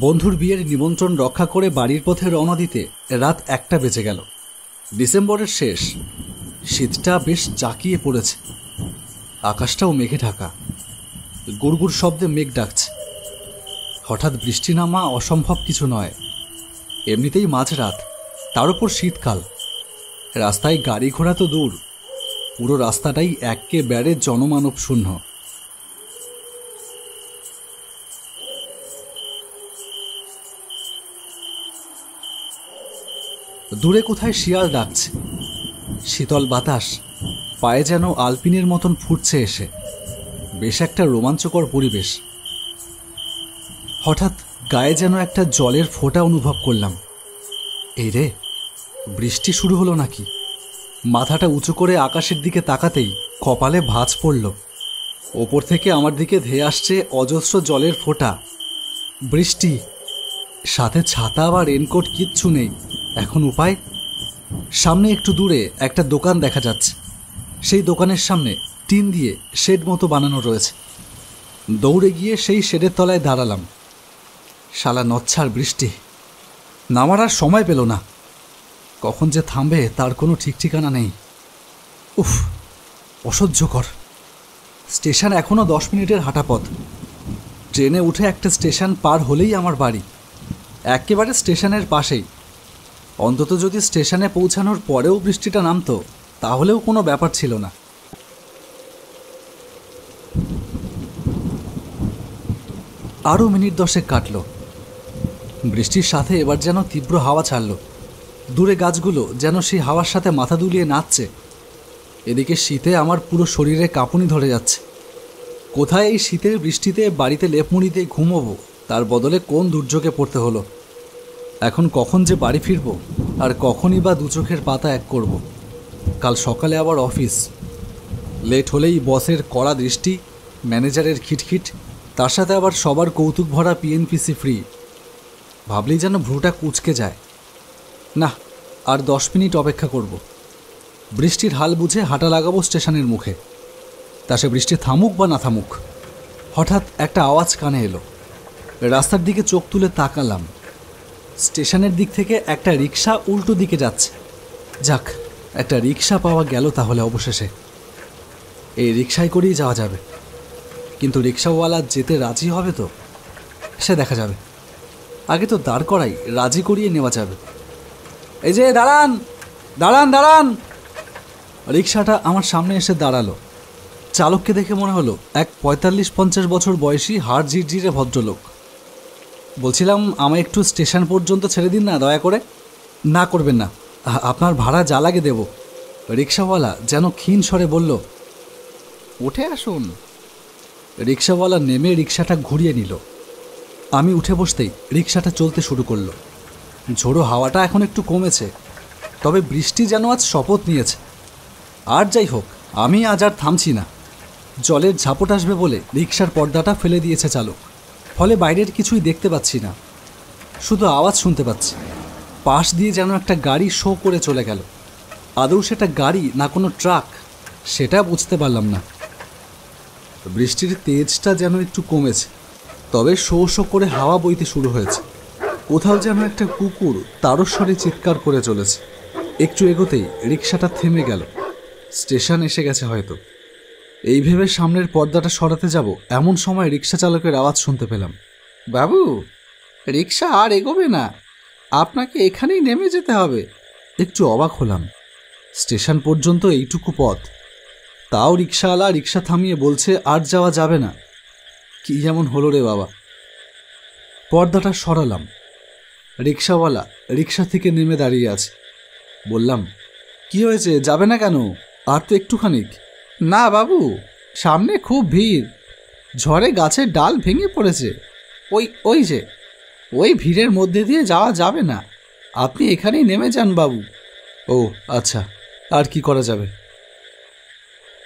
বন্ধুর বিয়ের নিমন্ত্রণ রক্ষা করে বাড়ির পথে রওনা দিতে রাত 1টা বেজে গেল। ডিসেম্বরের শেষ, শীতটা বেশ জাঁকিয়ে পড়েছে, আকাশটাও মেঘে ঢাকা, গুড়গুড় শব্দে মেঘ ডাকছে। হঠাৎ বৃষ্টি নামা অসম্ভব কিছু নয়, এমনিতেই মাঝরাত, তার উপর শীতকাল। রাস্তায় গাড়ি ঘোড়া তো দূর, পুরো রাস্তাটাই একেবারে জনমানব শূন্য। দূরে কোথায় শিয়াল ডাকছে, শীতল বাতাস পায়ে যেন আলপিনের মতন ফুটছে এসে, বেশ একটা রোমাঞ্চকর পরিবেশ। হঠাৎ গায়ে যেন একটা জলের ফোঁটা অনুভব করলাম। এই রে, বৃষ্টি শুরু হলো নাকি? মাথাটা উঁচু করে আকাশের দিকে তাকাতেই কপালে ভাঁজ পড়ল। ওপর থেকে আমার দিকে ধেয়ে আসছে অজস্র জলের ফোঁটা। বৃষ্টি, সাথে ছাতা বা রেনকোট কিচ্ছু নেই। এখন উপায়? সামনে একটু দূরে একটা দোকান দেখা যাচ্ছে। সেই দোকানের সামনে টিন দিয়ে শেড মতো বানানো রয়েছে। দৌড়ে গিয়ে সেই শেডের তলায় দাঁড়ালাম। শালা নচ্ছার বৃষ্টি, নামার আর সময় পেল না। কখন যে থামবে তার কোনো ঠিক ঠিকানা নেই। উফ, অসহ্যকর। স্টেশন এখনও 10 মিনিটের হাঁটা পথ। ট্রেনে উঠে একটা স্টেশন পার হলেই আমার বাড়ি, একেবারে স্টেশনের পাশেই। অন্তত যদি স্টেশনে পৌঁছানোর পরেও বৃষ্টিটা নামতো তাহলেও কোনো ব্যাপার ছিল না। আরও মিনিট 10 কাটল। বৃষ্টির সাথে এবার যেন তীব্র হাওয়া ছাড়ল। দূরে গাছগুলো যেন সেই হাওয়ার সাথে মাথা দুলিয়ে নাচছে। এদিকে শীতে আমার পুরো শরীরে কাঁপুনি ধরে যাচ্ছে। কোথায় এই শীতের বৃষ্টিতে বাড়িতে লেপমুড়ি দিয়ে ঘুমোবো, তার বদলে কোন দুর্যোগে পড়তে হলো। এখন কখন যে বাড়ি ফিরবো, আর কখনই বা দু চোখের পাতা এক করব। কাল সকালে আবার অফিস। লেট হলেই বসের কড়া দৃষ্টি, ম্যানেজারের খিটখিট, তার সাথে আবার সবার কৌতুক ভরা পিএনপিসি ফ্রি। ভাবলেই যেন ভ্রুটা কুঁচকে যায়। না, আর 10 মিনিট অপেক্ষা করব। বৃষ্টির হাল বুঝে হাঁটা লাগাবো স্টেশনের মুখে। তা সে বৃষ্টি থামুক বা না থামুক। হঠাৎ একটা আওয়াজ কানে এলো। রাস্তার দিকে চোখ তুলে তাকালাম। স্টেশনের দিক থেকে একটা রিক্সা উল্টো দিকে যাচ্ছে। যাক, একটা রিক্সা পাওয়া গেল তাহলে অবশেষে। এই রিক্সায় করেই যাওয়া যাবে, কিন্তু রিক্সাওয়ালা যেতে রাজি হবে তো? সে দেখা যাবে। আগে তো দাঁড় করাই, রাজি করিয়ে নেওয়া যাবে। এই যে দাঁড়ান দাঁড়ান দাঁড়ান! রিক্সাটা আমার সামনে এসে দাঁড়ালো। চালককে দেখে মনে হলো এক 45-50 বছর বয়সী হাড় ঝিরঝিরে ভদ্রলোক। বলছিলাম, আমায় একটু স্টেশন পর্যন্ত ছেড়ে দিন না, দয়া করে। না করবেন না, আপনার ভাড়া যা লাগে দেব। রিক্সাওয়ালা যেন ক্ষীণ স্বরে বলল। উঠে আসুন। রিক্সাওয়ালা নেমে রিক্সাটা ঘুরিয়ে নিল। আমি উঠে বসতেই রিক্সাটা চলতে শুরু করলো। ঝোড়ো হাওয়াটা এখন একটু কমেছে, তবে বৃষ্টি যেন আজ শপথ নিয়েছে। আর যাই হোক, আমি আজ আর থামছি না। জলের ঝাপট আসবে বলে রিক্সার পর্দাটা ফেলে দিয়েছে চালক, ফলে বাইরের কিছুই দেখতে পাচ্ছি না, শুধু আওয়াজ শুনতে পাচ্ছি। পাশ দিয়ে যেন একটা গাড়ি শো করে চলে গেল। আদৌ সেটা গাড়ি না কোনো ট্রাক, সেটা বুঝতে পারলাম না। বৃষ্টির তেজটা যেন একটু কমেছে, তবে শো শো করে হাওয়া বইতে শুরু হয়েছে। কোথাও যেন একটা কুকুর তারস্বরে চিৎকার করে চলেছে। একটু এগোতেই রিক্সাটা থেমে গেল। স্টেশন এসে গেছে হয়তো। এই ভেবে সামনের পর্দাটা সরাতে যাব, এমন সময় রিক্সা চালকের আওয়াজ শুনতে পেলাম। বাবু, রিক্সা আর এগোবে না, আপনাকে এখানেই নেমে যেতে হবে। একটু অবাক হলাম। স্টেশন পর্যন্ত এইটুকু পথ, তাও রিক্সাওয়ালা রিক্সা থামিয়ে বলছে আর যাওয়া যাবে না। কি যেমন হলো রে বাবা। পর্দাটা সরালাম। রিক্সাওয়ালা রিক্সা থেকে নেমে দাঁড়িয়ে আছে। বললাম, কি হয়েছে, যাবে না কেন? আর তো একটুখানিক। না বাবু, সামনে খুব ভিড়, ঝড়ে গাছের ডাল ভেঙে পড়েছে। ওই যে ওই ভিড়ের মধ্যে দিয়ে যাওয়া যাবে না, আপনি এখানেই নেমে যান বাবু। ও আচ্ছা, আর কি করা যাবে?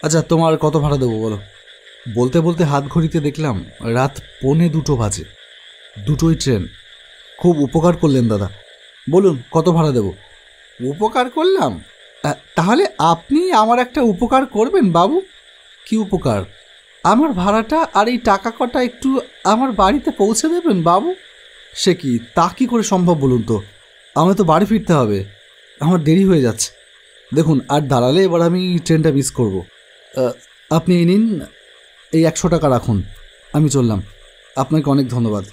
আচ্ছা, তোমার কত ভাড়া দেবো বলো? বলতে বলতে হাত ঘড়িতে দেখলাম রাত 1:45 বাজে। দুটোই ট্রেন। খুব উপকার করলেন দাদা। বলুন কত ভাড়া দেব? উপকার করলাম? তাহলে আপনি আমার একটা উপকার করবেন বাবু। কি উপকার? আমার ভাড়াটা আর এই টাকা কটা একটু আমার বাড়িতে পৌঁছে দেবেন বাবু। সে কি, তা কি করে সম্ভব বলুন তো? আমায় তো বাড়ি ফিরতে হবে, আমার দেরি হয়ে যাচ্ছে। দেখুন, আর দাঁড়ালে এবার আমি ট্রেনটা মিস করব। আপনি এই নিন, এই 100 টাকা রাখুন, আমি চললাম। আপনাকে অনেক ধন্যবাদ।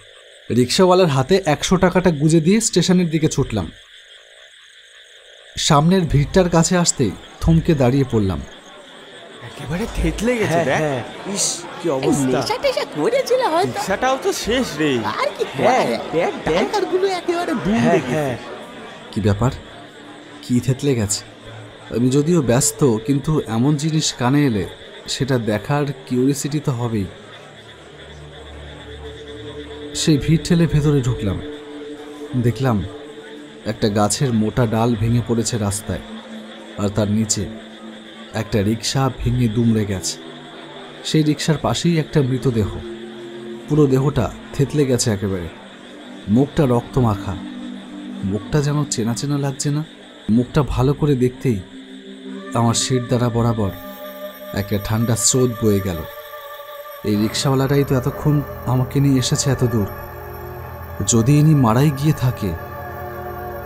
রিক্সাওয়ালার হাতে 100 টাকাটা গুজে দিয়ে স্টেশনের দিকে ছুটলাম। সামনের ভিড়টার কাছে আসতেই থমকে দাঁড়িয়ে পড়লাম। একেবারে থেতলে গেছে। দেখ, ইস কি অবস্থা। নেশা করেছিল হয়তো, রিক্সাটাও তো শেষ রে। আর কি দেখ টাকাগুলো একেবারে ডুব দেখে। কি ব্যাপার, কি থেতলে গেছে? আমি যদিও ব্যস্ত, কিন্তু এমন জিনিস কানে এলে সেটা দেখার কিউরিসিটি তো হবেই। সেই ভিড় ঠেলে ভেতরে ঢুকলাম। দেখলাম একটা গাছের মোটা ডাল ভেঙে পড়েছে রাস্তায়, আর তার নিচে একটা রিক্সা ভেঙে দুমড়ে গেছে। সেই রিক্সার পাশেই একটা মৃতদেহ, পুরো দেহটা থেতলে গেছে একেবারে। মুখটা রক্তমাখা, মুখটা যেন চেনা চেনা লাগছে না। মুখটা ভালো করে দেখতেই আমার শির দ্বারা বরাবর একটা ঠান্ডা স্রোত বয়ে গেল। এই রিক্সাওয়ালাটাই তো এতক্ষণ আমাকে নিয়ে এসেছে এত দূর। যদি ইনি মারাই গিয়ে থাকে,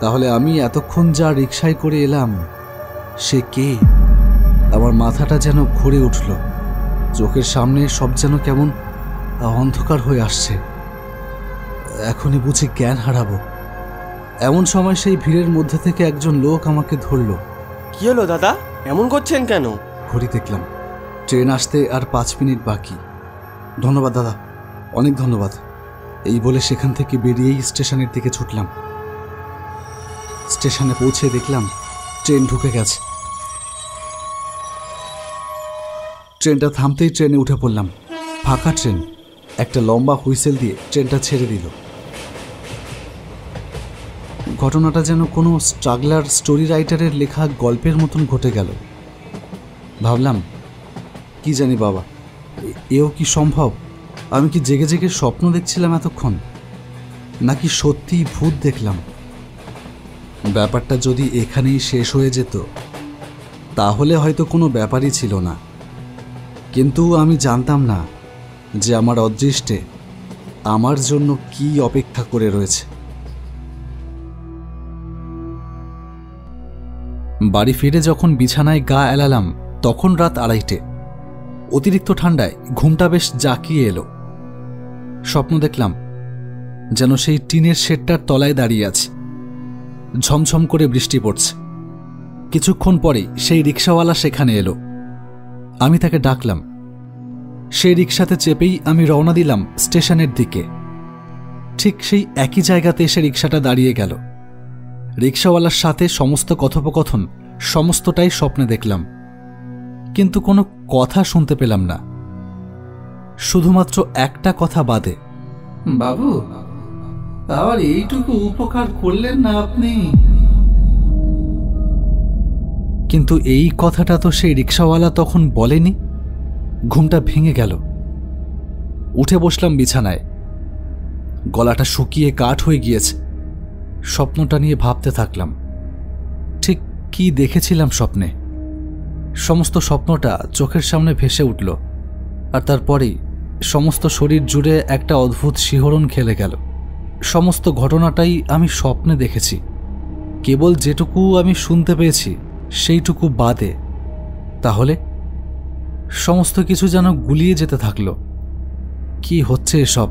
তাহলে আমি এতক্ষণ যা রিক্সায় করে এলাম সে কে? আমার মাথাটা যেন ঘুরে উঠল, চোখের সামনে সব যেন কেমন অন্ধকার হয়ে আসছে। এখনই বুঝি জ্ঞান হারাবো। এমন সময় সেই ভিড়ের মধ্যে থেকে একজন লোক আমাকে ধরল। কি হলো দাদা, এমন করছেন কেন? ঘড়ি দেখলাম, ট্রেন আসতে আর 5 মিনিট বাকি। ধন্যবাদ দাদা, অনেক ধন্যবাদ। এই বলে সেখান থেকে বেরিয়েই স্টেশনের দিকে ছুটলাম। স্টেশনে পৌঁছে দেখলাম ট্রেন ঢুকে গেছে। ট্রেনটা থামতেই ট্রেনে উঠে পড়লাম। ফাঁকা ট্রেন। একটা লম্বা হুইসেল দিয়ে ট্রেনটা ছেড়ে দিল। ঘটনাটা যেন কোনো স্ট্রাগলার স্টোরি রাইটারের লেখা গল্পের মতন ঘটে গেল। ভাবলাম, কি জানি বাবা, এও কি সম্ভব? আমি কি জেগে জেগে স্বপ্ন দেখছিলাম এতক্ষণ, নাকি সত্যি ভূত দেখলাম? ব্যাপারটা যদি এখানেই শেষ হয়ে যেত তাহলে হয়তো কোনো ব্যাপারই ছিল না। কিন্তু আমি জানতাম না যে আমার অদৃষ্টে আমার জন্য কি অপেক্ষা করে রয়েছে। বাড়ি ফিরে যখন বিছানায় গা এলালাম তখন রাত 2:30। অতিরিক্ত ঠান্ডায় ঘুমটা বেশ জাঁকিয়ে এলো। স্বপ্ন দেখলাম যেন সেই টিনের শেডটার তলায় দাঁড়িয়ে আছে, ঝমঝম করে বৃষ্টি পড়ছে। কিছুক্ষণ পরেই সেই রিক্সাওয়ালা সেখানে এলো। আমি তাকে ডাকলাম। সেই রিক্সাতে চেপেই আমি রওনা দিলাম স্টেশনের দিকে। ঠিক সেই একই জায়গাতে এসে রিক্সাটা দাঁড়িয়ে গেল। রিক্সাওয়ালার সাথে সমস্ত কথোপকথন সমস্তটাই স্বপ্নে দেখলাম, কিন্তু কোনো কথা শুনতে পেলাম না, শুধুমাত্র একটা কথা বাদে। বাবু, আবার এইটুকু উপকার করলেন না আপনি। কিন্তু এই কথাটা তো সেই রিক্সাওয়ালা তখন বলেনি। ঘুমটা ভেঙে গেল। উঠে বসলাম বিছানায়। গলাটা শুকিয়ে কাঠ হয়ে গিয়েছে। স্বপ্নটা নিয়ে ভাবতে থাকলাম, ঠিক কি দেখেছিলাম স্বপ্নে। সমস্ত স্বপ্নটা চোখের সামনে ভেসে উঠল, আর তারপরেই সমস্ত শরীর জুড়ে একটা অদ্ভুত শিহরণ খেলে গেল। সমস্ত ঘটনাটাই আমি স্বপ্নে দেখেছি, কেবল যেটুকু আমি শুনতে পেয়েছি সেইটুকু বাদে। তাহলে সমস্ত কিছু যেন গুলিয়ে যেতে থাকলো। কি হচ্ছে এসব?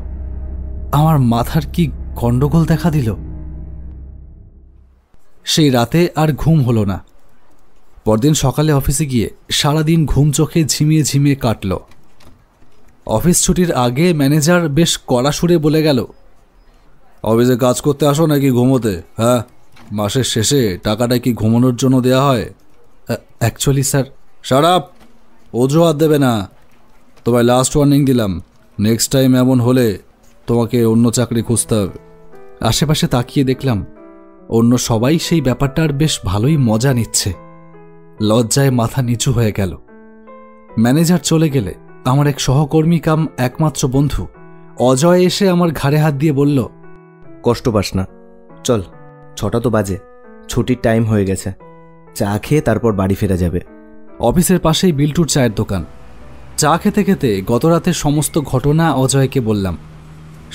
আমার মাথার কি গন্ডগোল দেখা দিল? সেই রাতে আর ঘুম হলো না। পরদিন সকালে অফিসে গিয়ে সারাদিন ঘুম চোখে ঝিমিয়ে ঝিমিয়ে কাটল। অফিস ছুটির আগে ম্যানেজার বেশ কড়া সুরে বলে গেল, অফিসে কাজ করতে আসো নাকি ঘুমোতে? হ্যাঁ, মাসের শেষে টাকাটা কি ঘুমানোর জন্য দেয়া হয়? Actually sir. Shut up! অজুহাত দেবে না। তোমায় লাস্ট ওয়ার্নিং দিলাম, নেক্সট টাইম এমন হলে তোমাকে অন্য চাকরি খুঁজতে হবে। আশেপাশে তাকিয়ে দেখলাম অন্য সবাই সেই ব্যাপারটার বেশ ভালোই মজা নিচ্ছে। লজ্জায় মাথা নিচু হয়ে গেল। ম্যানেজার চলে গেলে আমার এক সহকর্মী কাম একমাত্র বন্ধু অজয় এসে আমার ঘাড়ে হাত দিয়ে বলল, কষ্ট পাস না, চল, 6টা তো বাজে, ছুটির টাইম হয়ে গেছে, চা খেয়ে তারপর বাড়ি ফেরা যাবে। অফিসের পাশেই বিল্টুর চায়ের দোকান। চা খেতে খেতে গত রাতের সমস্ত ঘটনা অজয়কে বললাম।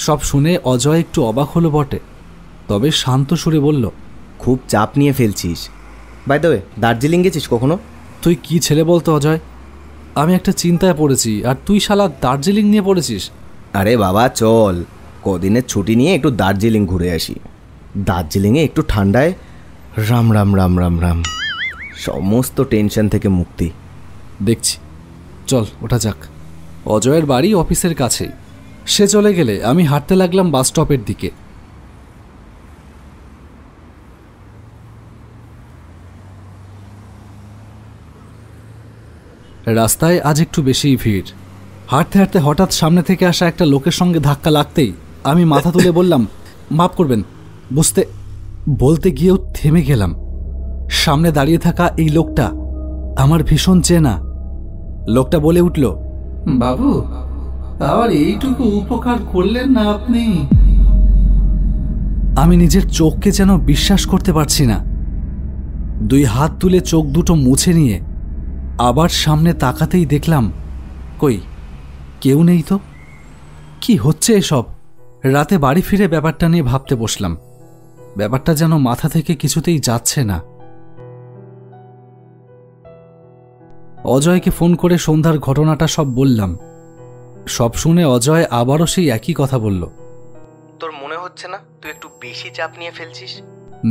সব শুনে অজয় একটু অবাক হলো বটে, তবে শান্ত সুরে বলল, খুব চাপ নিয়ে ফেলছিস। বাই দ্য ওয়ে, দার্জিলিং গেছিস কখনো? তুই কি ছেলে বলতো অজয়, আমি একটা চিন্তায় পড়েছি আর তুই শালা দার্জিলিং নিয়ে পড়েছিস। আরে বাবা চল, কদিনের ছুটি নিয়ে একটু দার্জিলিং ঘুরে আসি। দার্জিলিংয়ে একটু ঠান্ডায় রাম রাম রাম রাম রাম, সমস্ত টেনশন থেকে মুক্তি। দেখছি, চল ওঠা যাক। অজয়ের বাড়ি অফিসের কাছেই। সে চলে গেলে আমি হাঁটতে লাগলাম বাস স্টপের দিকে। রাস্তায় আজ একটু বেশিই ভিড়। হাঁটতে হাঁটতে হঠাৎ সামনে থেকে আসা একটা লোকের সঙ্গে ধাক্কা লাগতেই আমি মাথা তুলে বললাম, মাফ করবেন, বলতে গিয়েও থেমে গেলাম। সামনে দাঁড়িয়ে থাকা এই লোকটা আমার ভীষণ চেনা। লোকটা বলে উঠল, বাবু, আবার এইটুকু উপকার করলেন না আপনি। আমি নিজের চোখকে যেন বিশ্বাস করতে পারছি না। 2 হাত তুলে চোখ দুটো মুছে নিয়ে আবার সামনে তাকাতেই দেখলাম, কই কেউ নেই তো। কি হচ্ছে এসব? রাতে বাড়ি ফিরে ব্যাপারটা নিয়ে ভাবতে বসলাম। ব্যাপারটা যেন মাথা থেকে কিছুতেই যাচ্ছে না। অজয়কে ফোন করে সন্ধ্যার ঘটনাটা সব বললাম। সব শুনে অজয় আবারও সেই একই কথা বলল। তোর মনে হচ্ছে না তুই একটু বেশি চাপ নিয়ে ফেলছিস?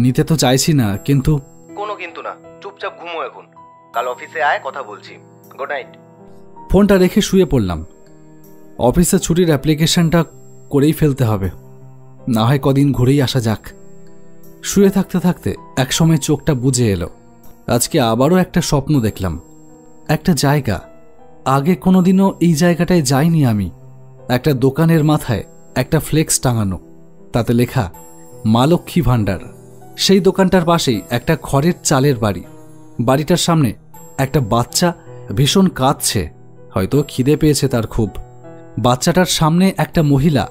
নিতে তো চাইছি না, কিন্তু কোনো কিন্তু না, চুপচাপ ঘুমো এখন। কাল অফিসে আয়, কথা বলছি। Good night. ফোনটা রেখে শুয়ে পড়লাম। অফিসে ছুটির অ্যাপ্লিকেশনটা করেই ফেলতে হবে, না হয় কদিন ঘুরেই আসা যাক। শুয়ে থাকতে থাকতে একসময় চোখটা বুজে এলো। আজকে আবারও একটা স্বপ্ন দেখলাম। একটা জায়গা, আগে কোনোদিনও এই জায়গাটায় যাইনি আমি। একটা দোকানের মাথায় একটা ফ্লেক্স টাঙানো, তাতে লেখা মা লক্ষ্মী ভাণ্ডার। সেই দোকানটার পাশেই একটা খড়ের চালের বাড়ি। বাড়িটার সামনে একটা বাচ্চা ভীষণ কাঁদছে, হয়তো খিদে পেয়েছে তার খুব। বাচ্চাটার সামনে একটা মহিলা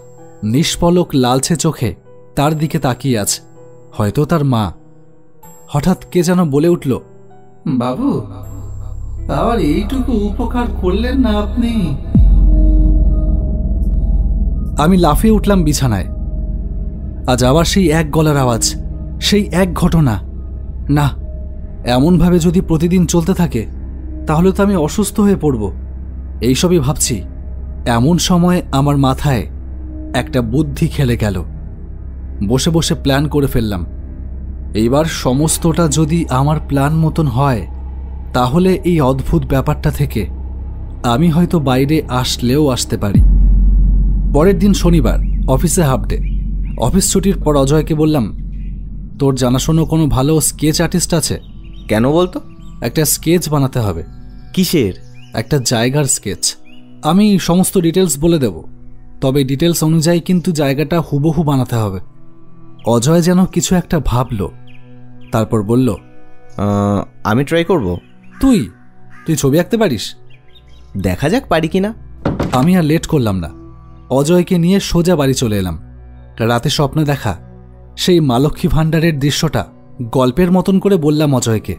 নিষ্পলক লালচে চোখে তার দিকে তাকিয়ে আছে, হয়তো তার মা। হঠাৎ কে যেন বলে উঠল, বাবু, আবার এইটুকু উপকার করলেন না আপনি। আমি লাফিয়ে উঠলাম বিছানায়। আজ আবার সেই এক গলার আওয়াজ, সেই এক ঘটনা। না, এমনভাবে যদি প্রতিদিন চলতে থাকে তাহলে তো আমি অসুস্থ হয়ে পড়ব। এইসবই ভাবছি, এমন সময় আমার মাথায় একটা বুদ্ধি খেলে গেল। বসে বসে প্ল্যান করে ফেললাম, এইবার সমস্তটা যদি আমার প্ল্যান মতন হয় তাহলে এই অদ্ভুত ব্যাপারটা থেকে আমি হয়তো বাইরে আসলেও আসতে পারি। পরের দিন শনিবার, অফিসে হাফ ডে। অফিস ছুটির পর অজয়কে বললাম, তোর জানাশোনো কোনো ভালো স্কেচ আর্টিস্ট আছে? কেন বলতো? একটা স্কেচ বানাতে হবে। কিসের? একটা জায়গার স্কেচ। আমি সমস্ত ডিটেলস বলে দেব, তবে ডিটেলস অনুযায়ী কিন্তু জায়গাটা হুবহু বানাতে হবে। অজয় যেন কিছু একটা ভাবল, তারপর বলল, আমি ট্রাই করব। তুই ছবি আঁকতে পারিস? দেখা যাক পারি কিনা। আমি আর লেট করলাম না, অজয়কে নিয়ে সোজা বাড়ি চলে এলাম। রাতে স্বপ্নে দেখা সেই মা লক্ষ্মী ভাণ্ডারের দৃশ্যটা গল্পের মতন করে বললাম অজয়কে।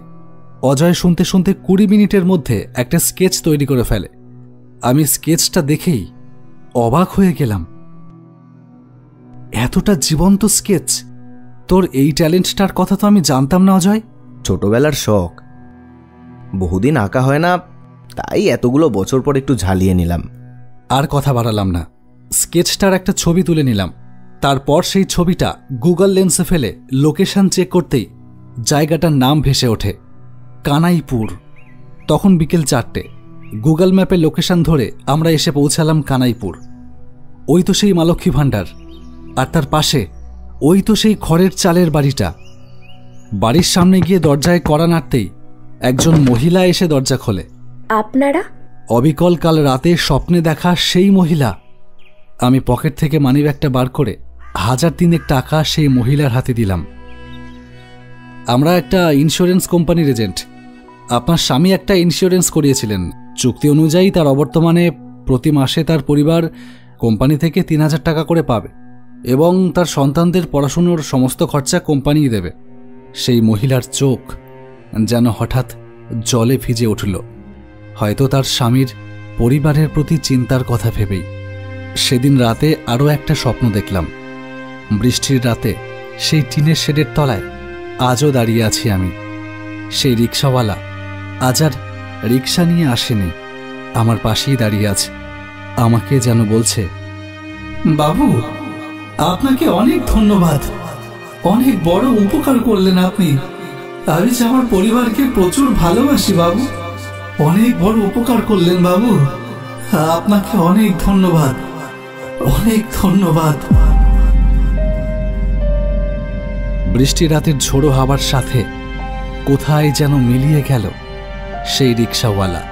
অজয় শুনতে শুনতে 20 মিনিটের মধ্যে একটা স্কেচ তৈরি করে ফেলে। আমি স্কেচটা দেখেই অবাক হয়ে গেলাম। এতটা জীবন্ত স্কেচ! তোর এই ট্যালেন্টটার কথা তো আমি জানতাম না অজয়। ছোটবেলার শখ, বহুদিন আঁকা হয় না, তাই এতগুলো বছর পর একটু ঝালিয়ে নিলাম। আর কথা বাড়ালাম না, স্কেচটার একটা ছবি তুলে নিলাম। তারপর সেই ছবিটা গুগল লেন্সে ফেলে লোকেশন চেক করতেই জায়গাটার নাম ভেসে ওঠে, কানাইপুর। তখন বিকেল 4টে। গুগল ম্যাপে লোকেশন ধরে আমরা এসে পৌঁছালাম কানাইপুর। ওই তো সেই মা লক্ষ্মী ভাণ্ডার, আর তার পাশে ওই তো সেই খড়ের চালের বাড়িটা। বাড়ির সামনে গিয়ে দরজায় কড়া নাড়তেই একজন মহিলা এসে দরজা খোলে। আপনারা? অবিকল কাল রাতে স্বপ্নে দেখা সেই মহিলা। আমি পকেট থেকে মানিব্যাগটা বার করে 1000 টাকা সেই মহিলার হাতে দিলাম। আমরা একটা ইন্স্যুরেন্স কোম্পানির এজেন্ট। আপনার স্বামী একটা ইন্স্যুরেন্স করিয়েছিলেন। চুক্তি অনুযায়ী তার অবর্তমানে প্রতি মাসে তার পরিবার কোম্পানি থেকে 3000 টাকা করে পাবে এবং তার সন্তানদের পড়াশুনোর সমস্ত খরচা কোম্পানিই দেবে। সেই মহিলার চোখ যেন হঠাৎ জলে ভিজে উঠল, হয়তো তার স্বামীর পরিবারের প্রতি চিন্তার কথা ভেবেই। সেদিন রাতে আরও একটা স্বপ্ন দেখলাম। বৃষ্টির রাতে সেই টিনের শেডের তলায় আজও দাঁড়িয়ে আছি আমি। সেই রিক্সাওয়ালা আজ আর রিক্সা নিয়ে আসেনি, আমার পাশেই দাঁড়িয়ে আছে। আমাকে যেন বলছে, বাবু, আপনাকে অনেক ধন্যবাদ, অনেক বড় উপকার করলেন আপনি। আমি যে আমার পরিবারকে প্রচুর ভালোবাসি বাবু, অনেক বড় উপকার করলেন বাবু, আপনাকে অনেক ধন্যবাদ, অনেক ধন্যবাদ। বৃষ্টি রাতের ঝোড়ো হাওয়ার সাথে কোথায় যেন মিলিয়ে গেল সেই রিক্সাওয়ালা।